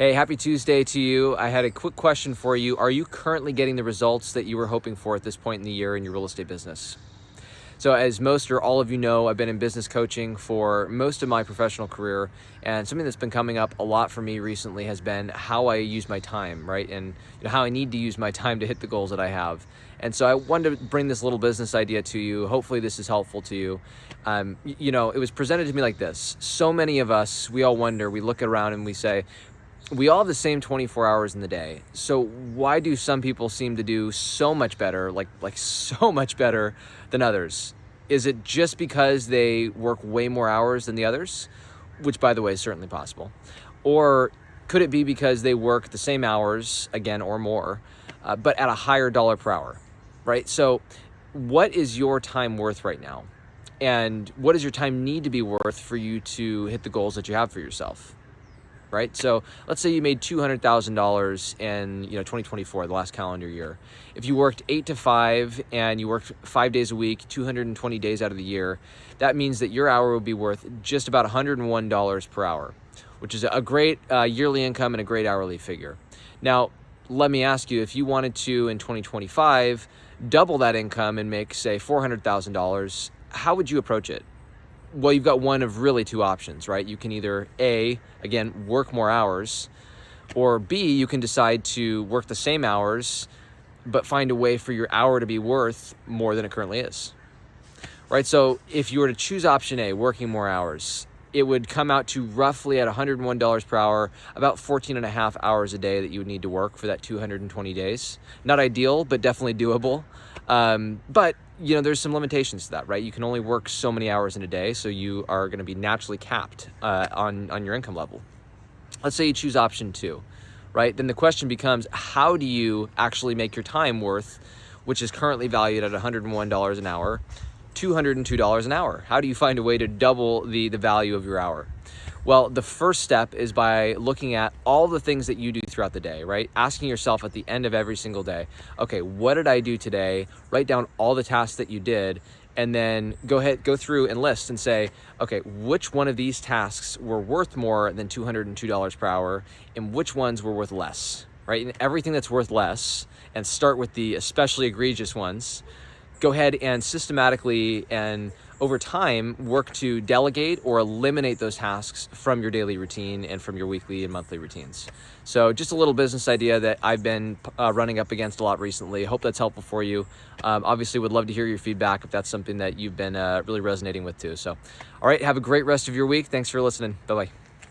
Hey, happy Tuesday to you. I had a quick question for you. Are you currently getting the results that you were hoping for at this point in the year in your real estate business? So as most or all of you know, I've been in business coaching for most of my professional career, and something that's been coming up a lot for me recently has been how I use my time, right? And how I need to use my time to hit the goals that I have. And so I wanted to bring this little business idea to you. Hopefully this is helpful to you. It was presented to me like this. So many of us, we all wonder, we look around and we say, we all have the same 24 hours in the day. So why do some people seem to do so much better, like so much better than others? Is it just because they work way more hours than the others? Which, by the way, is certainly possible. Or could it be because they work the same hours, again, or more, but at a higher dollar per hour, right? So what is your time worth right now? And what does your time need to be worth for you to hit the goals that you have for yourself? Right? So let's say you made $200,000 in 2024, the last calendar year. If you worked 8 to 5 and you worked 5 days a week, 220 days out of the year, that means that your hour will be worth just about $101 per hour, which is a great yearly income and a great hourly figure. Now, let me ask you, if you wanted to in 2025 double that income and make, say, $400,000, how would you approach it? Well, you've got one of really two options, right? You can either A, again, work more hours, or B, you can decide to work the same hours, but find a way for your hour to be worth more than it currently is, right? So if you were to choose option A, working more hours, it would come out to roughly at $101 per hour, about 14 and a half hours a day that you would need to work for that 220 days. Not ideal, but definitely doable. But there's some limitations to that, right? You can only work so many hours in a day, so you are going to be naturally capped on your income level. Let's say you choose option 2, right? Then the question becomes, how do you actually make your time worth, which is currently valued at $101 an hour, $202 an hour? How do you find a way to double the value of your hour? Well, the first step is by looking at all the things that you do throughout the day, right? Asking yourself at the end of every single day, okay, what did I do today? Write down all the tasks that you did, and then go through and list and say, okay, which one of these tasks were worth more than $202 per hour, and which ones were worth less, right? And everything that's worth less, and start with the especially egregious ones, go ahead and systematically and over time work to delegate or eliminate those tasks from your daily routine and from your weekly and monthly routines. So just a little business idea that I've been running up against a lot recently. Hope that's helpful for you. Obviously would love to hear your feedback if that's something that you've been really resonating with too. So, all right, have a great rest of your week. Thanks for listening. Bye-bye.